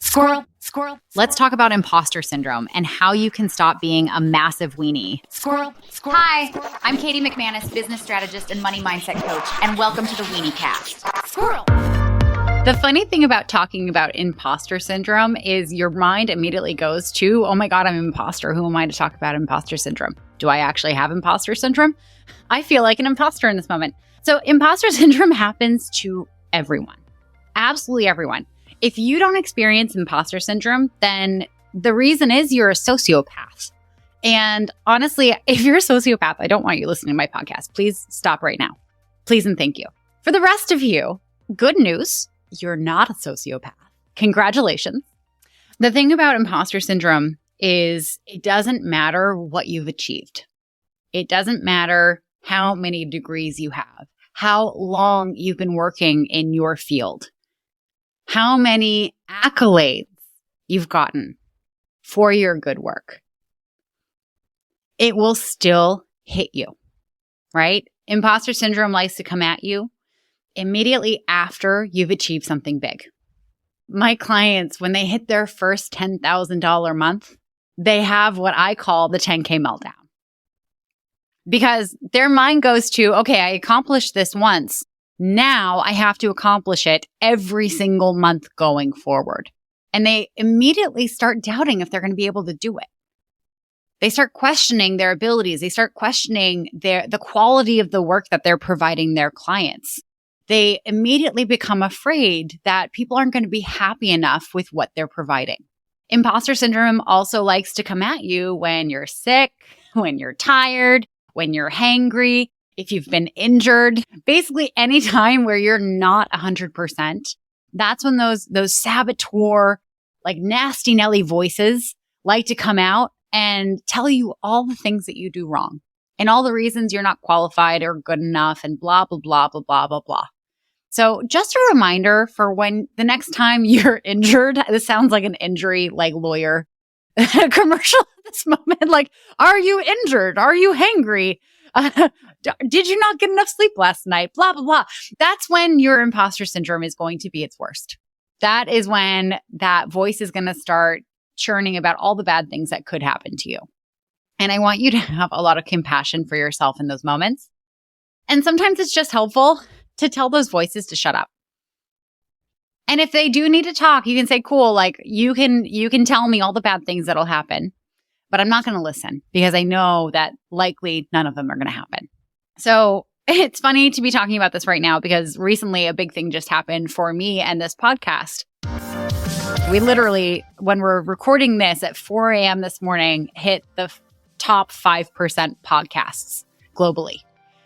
Squirrel, squirrel. Let's talk about imposter syndrome and how you can stop being a massive weenie. Squirrel, squirrel. Hi, I'm Katie McManus, business strategist and money mindset coach, and welcome to the Weeniecast. Squirrel. The funny thing about talking about imposter syndrome is your mind immediately goes to, oh my God, I'm an imposter. Who am I to talk about imposter syndrome? Do I actually have imposter syndrome? I feel like an imposter in this moment. So imposter syndrome happens to everyone. Absolutely everyone. If you don't experience imposter syndrome, then the reason is you're a sociopath. And honestly, if you're a sociopath, I don't want you listening to my podcast. Please stop right now. Please and thank you. For the rest of you, good news. You're not a sociopath. Congratulations. The thing about imposter syndrome is it doesn't matter what you've achieved. It doesn't matter how many degrees you have, how long you've been working in your field, how many accolades you've gotten for your good work. It will still hit you, right? Imposter syndrome likes to come at you immediately after you've achieved something big. My clients, when they hit their first $10,000 month, they have what I call the 10K meltdown. Because their mind goes to, okay, I accomplished this once. Now I have to accomplish it every single month going forward. And they immediately start doubting if they're going to be able to do it. They start questioning their abilities. They start questioning the quality of the work that they're providing their clients. They immediately become afraid that people aren't going to be happy enough with what they're providing. Imposter syndrome also likes to come at you when you're sick, when you're tired, when you're hangry, if you've been injured, basically any time where you're not 100%. That's when those saboteur, like nasty Nelly voices like to come out and tell you all the things that you do wrong and all the reasons you're not qualified or good enough and blah, blah, blah, blah, blah, blah, blah. So just a reminder for when the next time you're injured, this sounds like an injury, like lawyer commercial at this moment. Like, are you injured? Are you hangry? Did you not get enough sleep last night? Blah, blah, blah. That's when your imposter syndrome is going to be its worst. That is when that voice is going to start churning about all the bad things that could happen to you. And I want you to have a lot of compassion for yourself in those moments. And sometimes it's just helpful to tell those voices to shut up. And if they do need to talk, you can say, cool, like you can tell me all the bad things that'll happen, but I'm not going to listen because I know that likely none of them are going to happen. So it's funny to be talking about this right now because recently a big thing just happened for me and this podcast. We literally, when we're recording this at 4 a.m. this morning, hit the top 5% podcasts globally,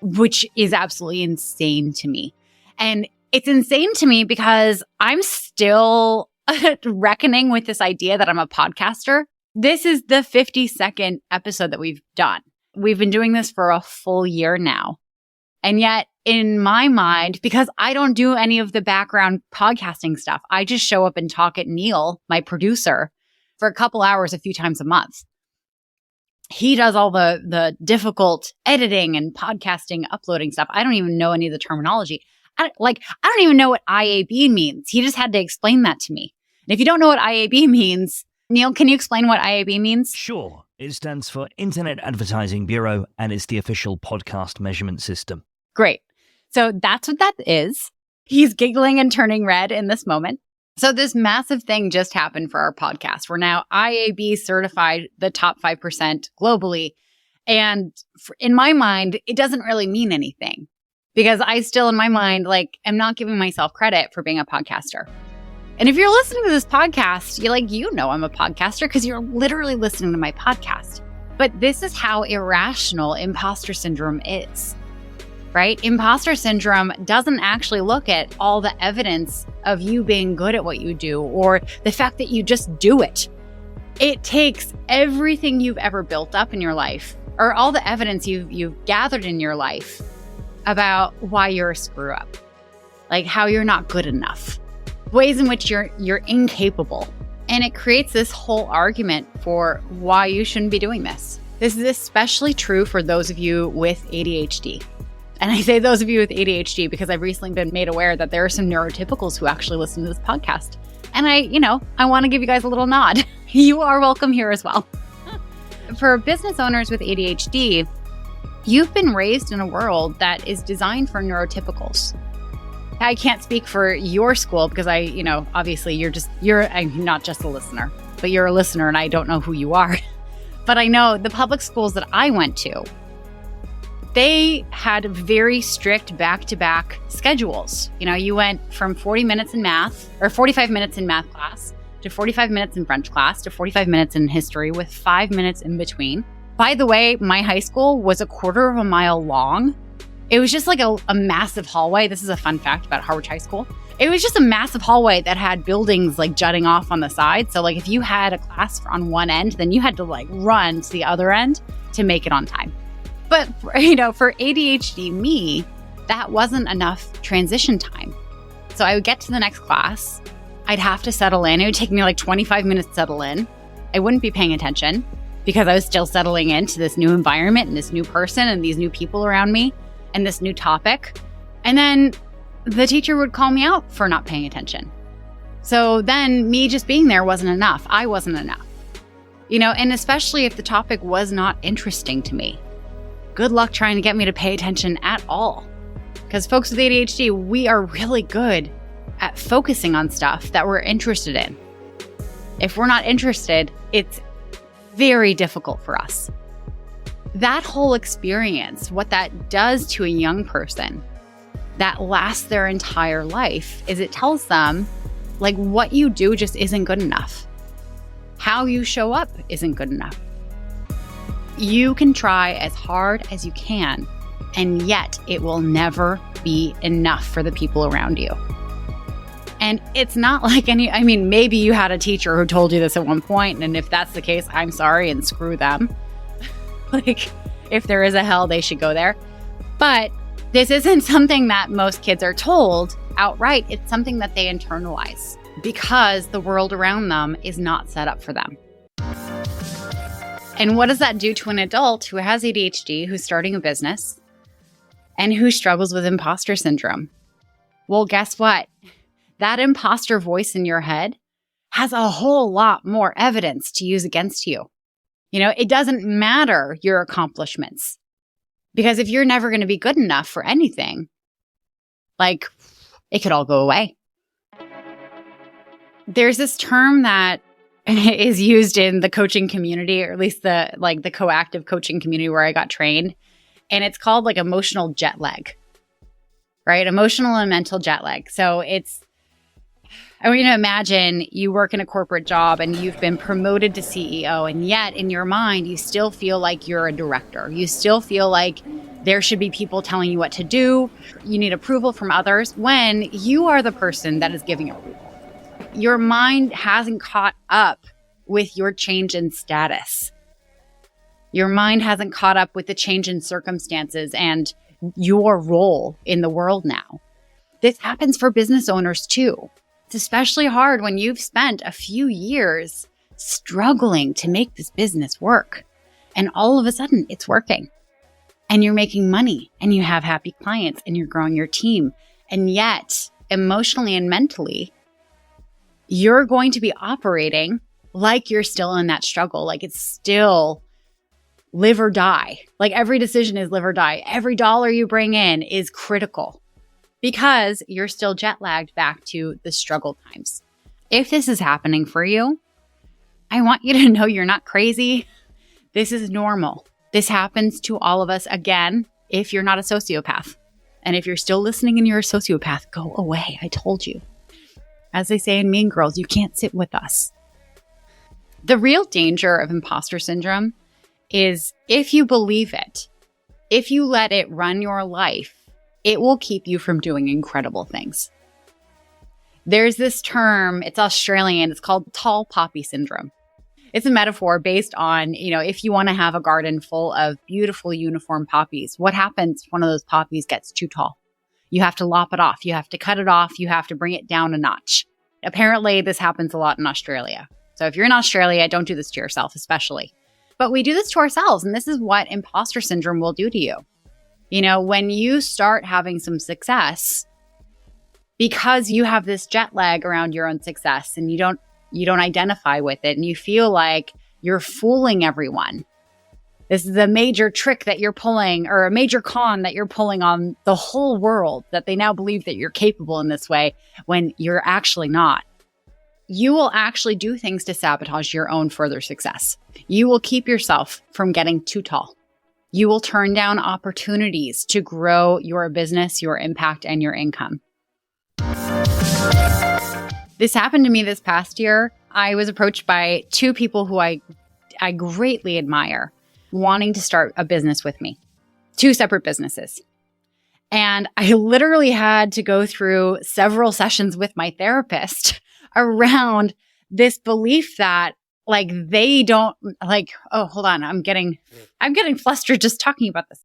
which is absolutely insane to me. And it's insane to me because I'm still reckoning with this idea that I'm a podcaster. This is the 52nd episode that we've done. We've been doing this for a full year now. And yet in my mind, because I don't do any of the background podcasting stuff, I just show up and talk at Neil, my producer, for a couple hours a few times a month. He does all the difficult editing and podcasting, uploading stuff. I don't even know any of the terminology. I don't even know what IAB means. He just had to explain that to me. And if you don't know what IAB means, Neil, can you explain what IAB means? Sure. It stands for Internet Advertising Bureau, and it's the official podcast measurement system. Great. So that's what that is. He's giggling and turning red in this moment. So this massive thing just happened for our podcast. We're now IAB certified, the top 5% globally. And in my mind, it doesn't really mean anything because I still, in my mind, am not giving myself credit for being a podcaster. And if you're listening to this podcast, you know I'm a podcaster because you're literally listening to my podcast. But this is how irrational imposter syndrome is. Right? Imposter syndrome doesn't actually look at all the evidence of you being good at what you do or the fact that you just do it. It takes everything you've ever built up in your life or all the evidence you've gathered in your life about why you're a screw up, like how you're not good enough, ways in which you're incapable. And it creates this whole argument for why you shouldn't be doing this. This is especially true for those of you with ADHD. And I say those of you with ADHD because I've recently been made aware that there are some neurotypicals who actually listen to this podcast. And I want to give you guys a little nod. You are welcome here as well. For business owners with ADHD, you've been raised in a world that is designed for neurotypicals. I can't speak for your school because obviously I'm not just a listener, but you're a listener and I don't know who you are. But I know the public schools that I went to, they had very strict back-to-back schedules. You went from 40 minutes in math or 45 minutes in math class to 45 minutes in French class to 45 minutes in history with 5 minutes in between. By the way, my high school was a quarter of a mile long. It was just like a massive hallway. This is a fun fact about Harwich High School. It was just a massive hallway that had buildings like jutting off on the side. So like if you had a class on one end, then you had to like run to the other end to make it on time. But for ADHD me, that wasn't enough transition time. So I would get to the next class. I'd have to settle in. It would take me like 25 minutes to settle in. I wouldn't be paying attention because I was still settling into this new environment and this new person and these new people around me and this new topic. And then the teacher would call me out for not paying attention. So then me just being there wasn't enough. I wasn't enough. And especially if the topic was not interesting to me. Good luck trying to get me to pay attention at all. Because folks with ADHD, we are really good at focusing on stuff that we're interested in. If we're not interested, it's very difficult for us. That whole experience, what that does to a young person that lasts their entire life is it tells them like what you do just isn't good enough. How you show up isn't good enough. You can try as hard as you can, and yet it will never be enough for the people around you. And it's not like maybe you had a teacher who told you this at one point, and if that's the case, I'm sorry and screw them. Like, if there is a hell, they should go there. But this isn't something that most kids are told outright. It's something that they internalize because the world around them is not set up for them. And what does that do to an adult who has ADHD, who's starting a business, and who struggles with imposter syndrome? Well, guess what? That imposter voice in your head has a whole lot more evidence to use against you. It doesn't matter your accomplishments. Because if you're never going to be good enough for anything, like, it could all go away. There's this term that is used in the coaching community, or at least the coactive coaching community where I got trained. And it's called like emotional jet lag, right? Emotional and mental jet lag. So I want you to imagine you work in a corporate job and you've been promoted to CEO, and yet in your mind, you still feel like you're a director. You still feel like there should be people telling you what to do. You need approval from others when you are the person that is giving approval. Your mind hasn't caught up with your change in status. Your mind hasn't caught up with the change in circumstances and your role in the world now. This happens for business owners too. It's especially hard when you've spent a few years struggling to make this business work. And all of a sudden it's working. And you're making money and you have happy clients and you're growing your team. And yet, emotionally and mentally, you're going to be operating like you're still in that struggle. Like it's still live or die. Like every decision is live or die. Every dollar you bring in is critical because you're still jet lagged back to the struggle times. If this is happening for you, I want you to know you're not crazy. This is normal. This happens to all of us. Again, if you're not a sociopath. And if you're still listening and you're a sociopath, go away. I told you. As they say in Mean Girls, you can't sit with us. The real danger of imposter syndrome is if you believe it, if you let it run your life, it will keep you from doing incredible things. There's this term, it's Australian, it's called tall poppy syndrome. It's a metaphor based on, if you want to have a garden full of beautiful uniform poppies, what happens if one of those poppies gets too tall? You have to lop it off. You have to cut it off. You have to bring it down a notch. Apparently, this happens a lot in Australia. So if you're in Australia, don't do this to yourself, especially. But we do this to ourselves, and this is what imposter syndrome will do to you. When you start having some success, because you have this jet lag around your own success and you don't identify with it and you feel like you're fooling everyone. This is a major trick that you're pulling, or a major con that you're pulling on the whole world, that they now believe that you're capable in this way when you're actually not. You will actually do things to sabotage your own further success. You will keep yourself from getting too tall. You will turn down opportunities to grow your business, your impact, and your income. This happened to me this past year. I was approached by two people who I greatly admire, wanting to start a business with me. Two separate businesses. And I literally had to go through several sessions with my therapist around this belief that they don't oh, hold on. I'm getting flustered just talking about this.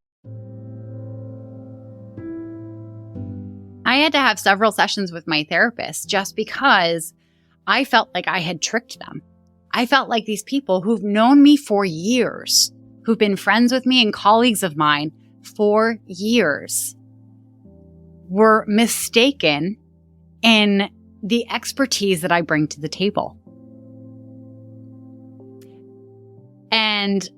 I had to have several sessions with my therapist just because I felt like I had tricked them. I felt like these people who've known me for years, who've been friends with me and colleagues of mine for years, were mistaken in the expertise that I bring to the table. And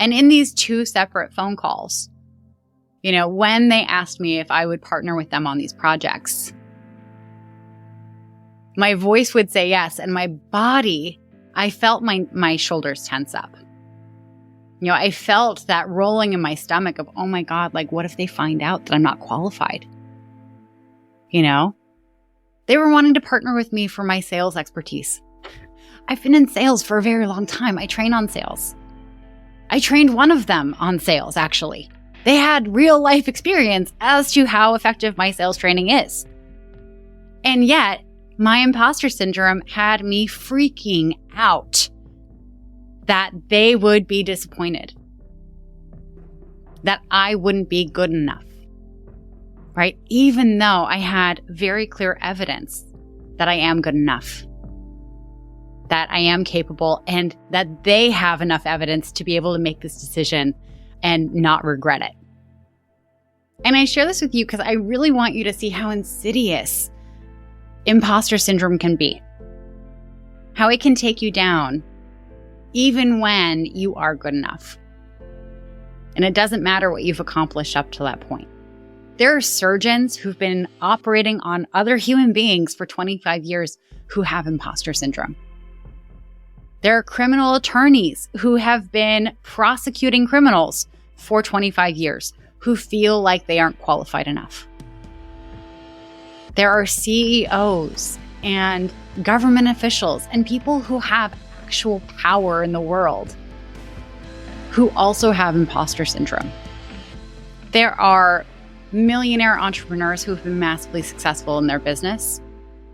in these two separate phone calls, when they asked me if I would partner with them on these projects, my voice would say yes, and my body, I felt my shoulders tense up. I felt that rolling in my stomach of, oh my God, what if they find out that I'm not qualified? They were wanting to partner with me for my sales expertise. I've been in sales for a very long time. I train on sales. I trained one of them on sales, actually. They had real life experience as to how effective my sales training is. And yet, my imposter syndrome had me freaking out that they would be disappointed, that I wouldn't be good enough, right? Even though I had very clear evidence that I am good enough, that I am capable, and that they have enough evidence to be able to make this decision and not regret it. And I share this with you because I really want you to see how insidious imposter syndrome can be, how it can take you down even when you are good enough. And it doesn't matter what you've accomplished up to that point. There are surgeons who've been operating on other human beings for 25 years who have imposter syndrome. There are criminal attorneys who have been prosecuting criminals for 25 years who feel like they aren't qualified enough. There are CEOs and government officials and people who have actual power in the world who also have imposter syndrome. There are millionaire entrepreneurs who have been massively successful in their business.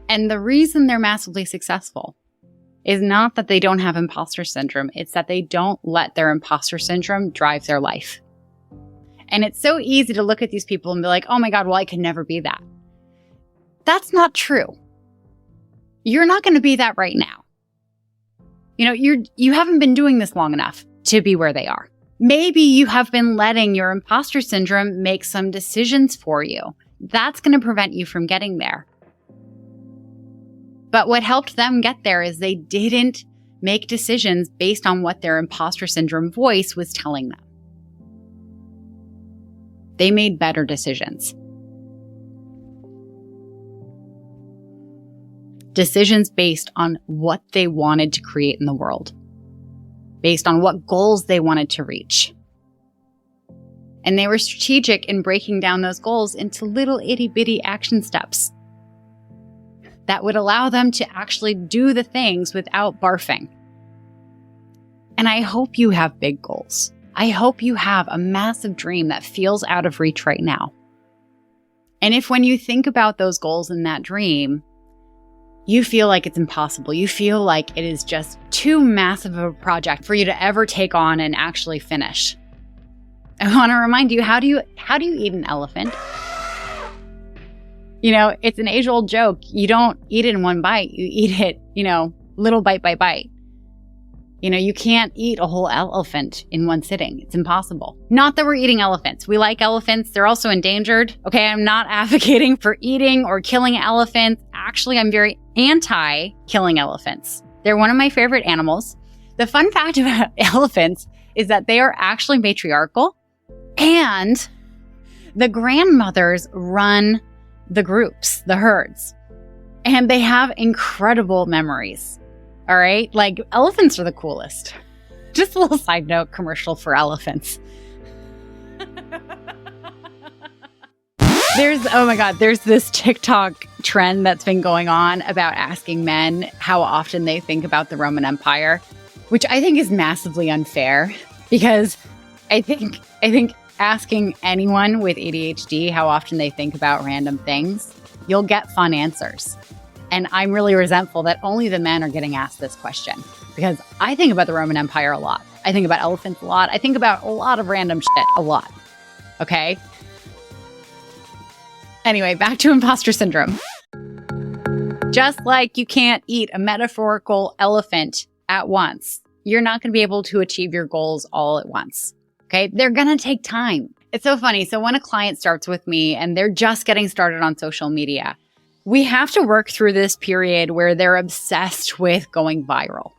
And the reason they're massively successful is not that they don't have imposter syndrome. It's that they don't let their imposter syndrome drive their life. And it's so easy to look at these people and be like, oh my God, well, I could never be that. That's not true. You're not going to be that right now. You haven't been doing this long enough to be where they are. Maybe you have been letting your imposter syndrome make some decisions for you. That's going to prevent you from getting there. But what helped them get there is they didn't make decisions based on what their imposter syndrome voice was telling them. They made better decisions. Decisions based on what they wanted to create in the world, based on what goals they wanted to reach. And they were strategic in breaking down those goals into little itty bitty action steps that would allow them to actually do the things without barfing. And I hope you have big goals. I hope you have a massive dream that feels out of reach right now. And if when you think about those goals in that dream, you feel like it's impossible, you feel like it is just too massive of a project for you to ever take on and actually finish, I want to remind you, how do you eat an elephant? It's an age-old joke. You don't eat it in one bite. You eat it, little bite by bite. You can't eat a whole elephant in one sitting. It's impossible. Not that we're eating elephants. We like elephants. They're also endangered. Okay, I'm not advocating for eating or killing elephants. Actually, I'm very anti-killing elephants. They're one of my favorite animals. The fun fact about elephants is that they are actually matriarchal, and the grandmothers run the groups, the herds, and they have incredible memories. All right? Like, elephants are the coolest. Just a little side note commercial for elephants. There's this TikTok trend that's been going on about asking men how often they think about the Roman Empire, which I think is massively unfair, because I think asking anyone with ADHD how often they think about random things, you'll get fun answers. And I'm really resentful that only the men are getting asked this question, because I think about the Roman Empire a lot. I think about elephants a lot. I think about a lot of random shit a lot. Okay? Anyway, back to imposter syndrome. Just like you can't eat a metaphorical elephant at once, you're not going to be able to achieve your goals all at once. Okay? They're going to take time. It's so funny. So when a client starts with me and they're just getting started on social media, we have to work through this period where they're obsessed with going viral,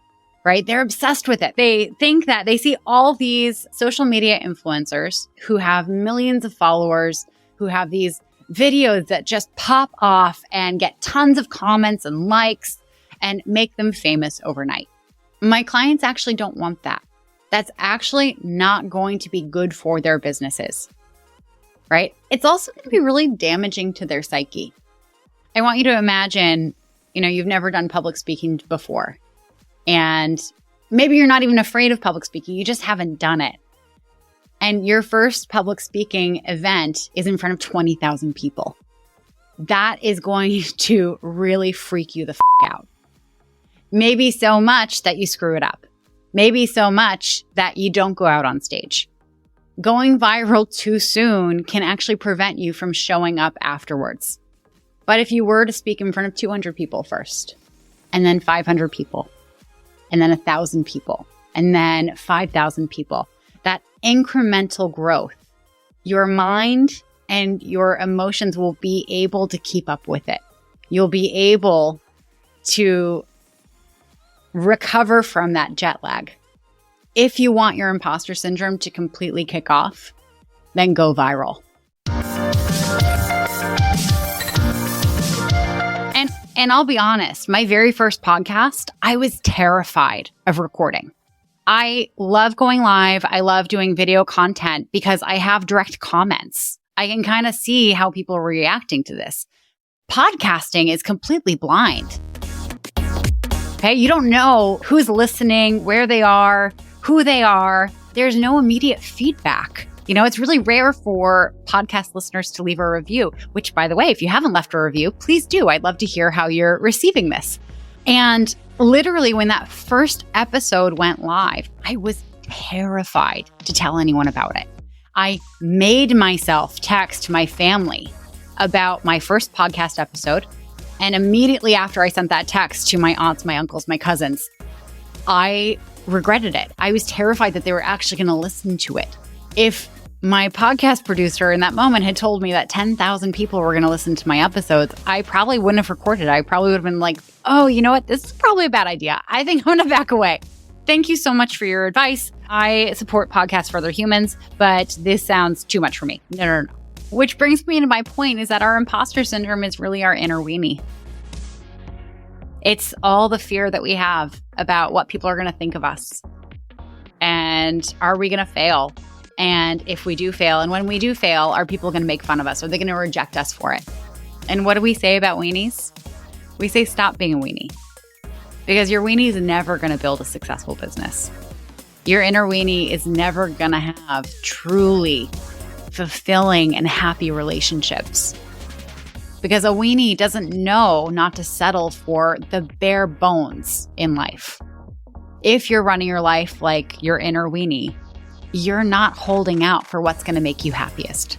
right? They're obsessed with it. They think that they see all these social media influencers who have millions of followers, who have these videos that just pop off and get tons of comments and likes and make them famous overnight. My clients actually don't want that. That's actually not going to be good for their businesses, right? It's also going to be really damaging to their psyche. I want you to imagine, you've never done public speaking before. And maybe you're not even afraid of public speaking. You just haven't done it. And your first public speaking event is in front of 20,000 people. That is going to really freak you the out. Maybe so much that you screw it up. Maybe so much that you don't go out on stage. Going viral too soon can actually prevent you from showing up afterwards. But if you were to speak in front of 200 people first, and then 500 people, and then 1,000 people, and then 5,000 people, that incremental growth, your mind and your emotions will be able to keep up with it. You'll be able to recover from that jet lag. If you want your imposter syndrome to completely kick off, then go viral. And I'll be honest, my very first podcast, I was terrified of recording. I love going live. I love doing video content because I have direct comments. I can kind of see how people are reacting to this. Podcasting is completely blind. Okay, you don't know who's listening, where they are, who they are. There's no immediate feedback. It's really rare for podcast listeners to leave a review, which, by the way, if you haven't left a review, please do. I'd love to hear how you're receiving this. And literally, when that first episode went live, I was terrified to tell anyone about it. I made myself text my family about my first podcast episode. And immediately after I sent that text to my aunts, my uncles, my cousins, I regretted it. I was terrified that they were actually going to listen to it. If my podcast producer in that moment had told me that 10,000 people were going to listen to my episodes, I probably wouldn't have recorded. I probably would have been like, oh, you know what? This is probably a bad idea. I think I'm going to back away. Thank you so much for your advice. I support podcasts for other humans, but this sounds too much for me. No. Which brings me to my point, is that our imposter syndrome is really our inner weenie. It's all the fear that we have about what people are going to think of us. And are we going to fail? And if we do fail, and when we do fail, are people going to make fun of us? Are they going to reject us for it? And what do we say about weenies? We say stop being a weenie. Because your weenie is never going to build a successful business. Your inner weenie is never going to have truly fulfilling and happy relationships. Because a weenie doesn't know not to settle for the bare bones in life. If you're running your life like your inner weenie, you're not holding out for what's going to make you happiest.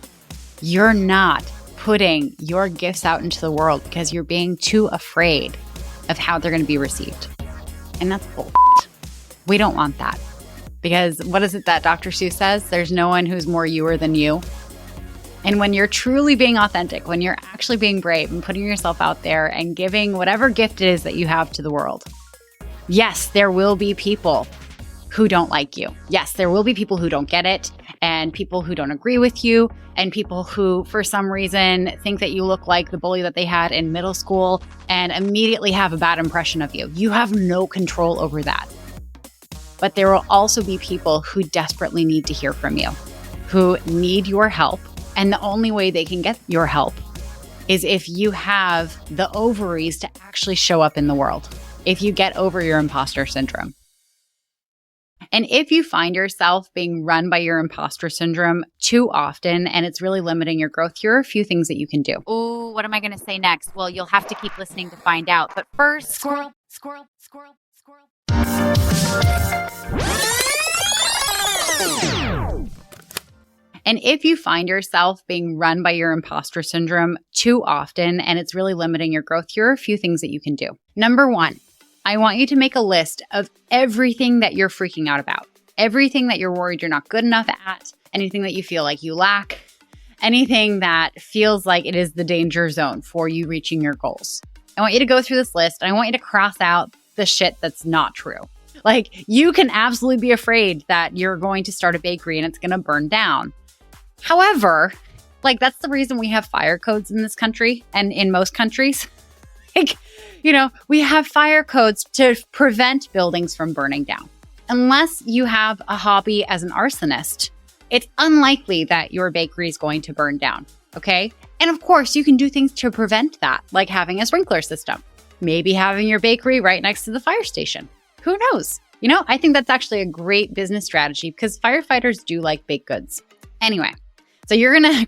You're not putting your gifts out into the world because you're being too afraid of how they're going to be received. And that's bullshit. We don't want that. Because what is it that Dr. Seuss says? There's no one who's more youer than you. And when you're truly being authentic, when you're actually being brave and putting yourself out there and giving whatever gift it is that you have to the world, yes, there will be people who don't like you. Yes, there will be people who don't get it and people who don't agree with you and people who, for some reason, think that you look like the bully that they had in middle school and immediately have a bad impression of you. You have no control over that. But there will also be people who desperately need to hear from you, who need your help. And the only way they can get your help is if you have the ovaries to actually show up in the world, if you get over your imposter syndrome. And if you find yourself being run by your imposter syndrome too often and it's really limiting your growth, here are a few things that you can do. Oh, what am I going to say next? Well, you'll have to keep listening to find out. But first, squirrel, squirrel, squirrel, squirrel. And if you find yourself being run by your imposter syndrome too often and it's really limiting your growth, here are a few things that you can do. Number one, I want you to make a list of everything that you're freaking out about, everything that you're worried you're not good enough at, anything that you feel like you lack, anything that feels like it is the danger zone for you reaching your goals. I want you to go through this list and I want you to cross out the shit that's not true. Like, you can absolutely be afraid that you're going to start a bakery and it's going to burn down. However, like, that's the reason we have fire codes in this country and in most countries. Like, you know, we have fire codes to prevent buildings from burning down. Unless you have a hobby as an arsonist, it's unlikely that your bakery is going to burn down, okay? And of course, you can do things to prevent that, like having a sprinkler system, maybe having your bakery right next to the fire station. Who knows? You know, I think that's actually a great business strategy because firefighters do like baked goods. Anyway, so you're going to,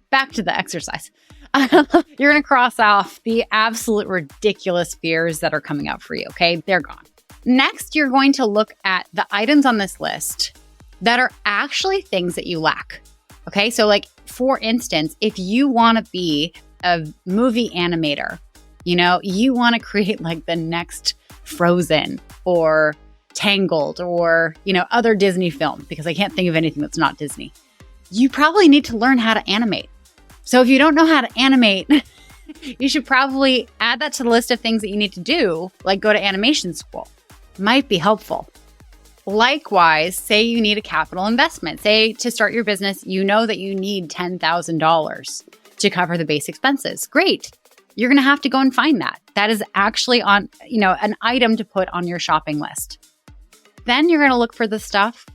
back to the exercise. You're going to cross off the absolute ridiculous fears that are coming up for you, okay? They're gone. Next, you're going to look at the items on this list that are actually things that you lack, okay? So like, for instance, if you want to be a movie animator, you know, you want to create like the next Frozen or Tangled or, you know, other Disney film, because I can't think of anything that's not Disney. You probably need to learn how to animate. So if you don't know how to animate, you should probably add that to the list of things that you need to do, like go to animation school. Might be helpful. Likewise, say you need a capital investment. Say to start your business, you know that you need $10,000 to cover the base expenses. Great. You're going to have to go and find that. That is actually on, you know, an item to put on your shopping list. Then you're going to look for the stuff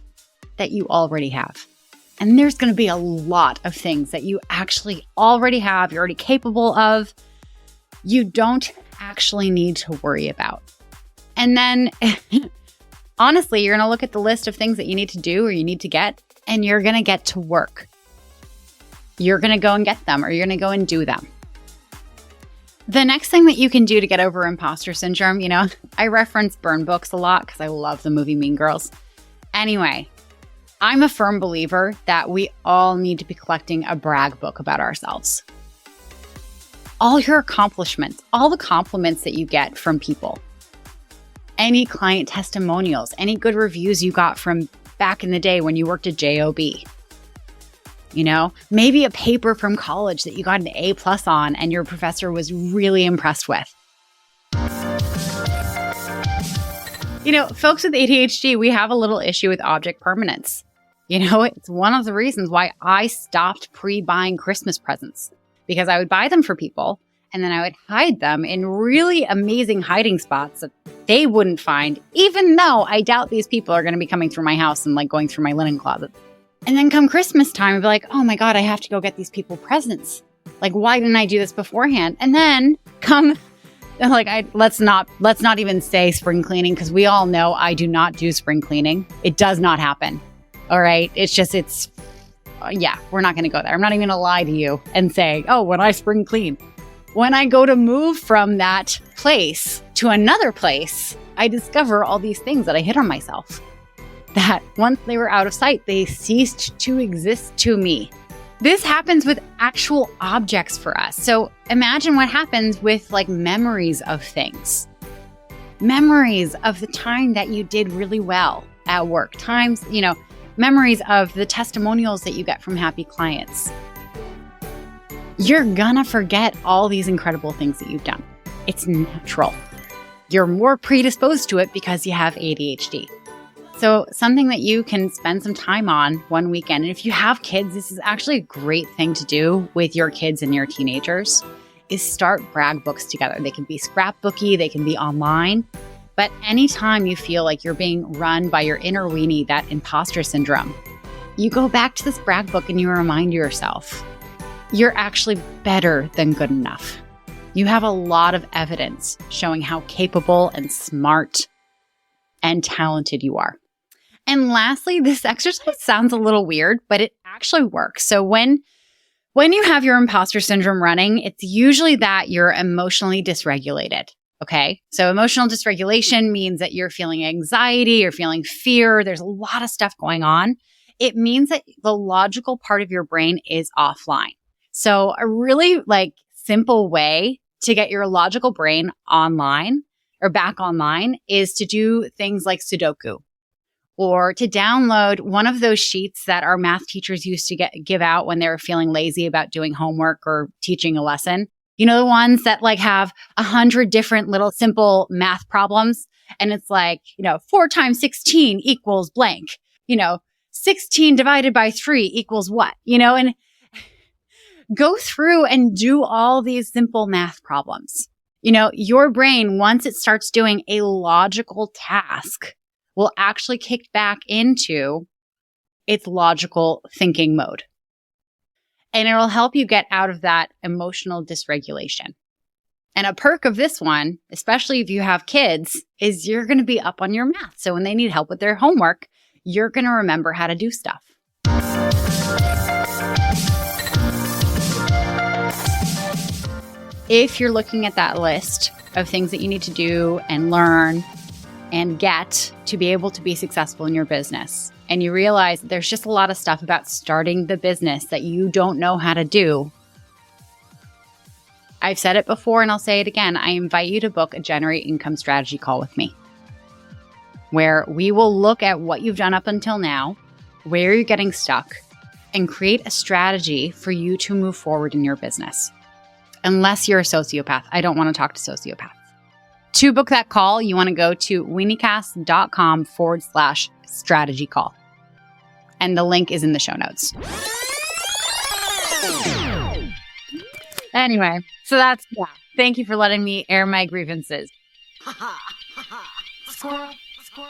that you already have. And there's going to be a lot of things that you actually already have, you're already capable of, you don't actually need to worry about. And then, honestly, you're going to look at the list of things that you need to do or you need to get, and you're going to get to work. You're going to go and get them, or you're going to go and do them. The next thing that you can do to get over imposter syndrome, you know, I reference burn books a lot because I love the movie Mean Girls. Anyway, I'm a firm believer that we all need to be collecting a brag book about ourselves. All your accomplishments, all the compliments that you get from people, any client testimonials, any good reviews you got from back in the day when you worked at JOB. You know, maybe a paper from college that you got an A+ on and your professor was really impressed with. You know, folks with ADHD, we have a little issue with object permanence. You know, it's one of the reasons why I stopped pre-buying Christmas presents, because I would buy them for people and then I would hide them in really amazing hiding spots that they wouldn't find, even though I doubt these people are going to be coming through my house and like going through my linen closet. And then come Christmas time, I'd be like, oh my God, I have to go get these people presents. Like, why didn't I do this beforehand? And then come, like, let's not even say spring cleaning, because we all know I do not do spring cleaning. It does not happen. All right. Yeah, we're not going to go there. I'm not even going to lie to you and say, oh, when I spring clean. When I go to move from that place to another place, I discover all these things that I hid on myself. That once they were out of sight, they ceased to exist to me. This happens with actual objects for us. So imagine what happens with like memories of things. memories of the time that you did really well at work, memories of the testimonials that you get from happy clients. You're gonna forget all these incredible things that you've done. It's natural. You're more predisposed to it because you have ADHD. So something that you can spend some time on one weekend, and if you have kids, this is actually a great thing to do with your kids and your teenagers, is start brag books together. They can be scrapbooky, they can be online, but anytime you feel like you're being run by your inner weenie, that imposter syndrome, you go back to this brag book and you remind yourself, you're actually better than good enough. You have a lot of evidence showing how capable and smart and talented you are. And lastly, this exercise sounds a little weird, but it actually works. So when you have your imposter syndrome running, it's usually that you're emotionally dysregulated. Okay. So emotional dysregulation means that you're feeling anxiety, you're feeling fear. There's a lot of stuff going on. It means that the logical part of your brain is offline. So a really simple way to get your logical brain online or back online is to do things like Sudoku, or to download one of those sheets that our math teachers used to give out when they were feeling lazy about doing homework or teaching a lesson. You know, the ones that have 100 different little simple math problems. And it's 4 times 16 equals blank. 16 divided by 3 equals what? And go through and do all these simple math problems. Your brain, once it starts doing a logical task, will actually kick back into its logical thinking mode. And it'll help you get out of that emotional dysregulation. And a perk of this one, especially if you have kids, is you're going to be up on your math. So when they need help with their homework, you're going to remember how to do stuff. If you're looking at that list of things that you need to do and learn and get to be able to be successful in your business, and you realize that there's just a lot of stuff about starting the business that you don't know how to do, I've said it before and I'll say it again. I invite you to book a Generate Income Strategy call with me, where we will look at what you've done up until now, where you're getting stuck, and create a strategy for you to move forward in your business. Unless you're a sociopath. I don't want to talk to sociopaths. To book that call, you want to go to weeniecast.com/strategy call. And the link is in the show notes. Anyway, so that's, Thank you for letting me air my grievances. Squirrel, squirrel.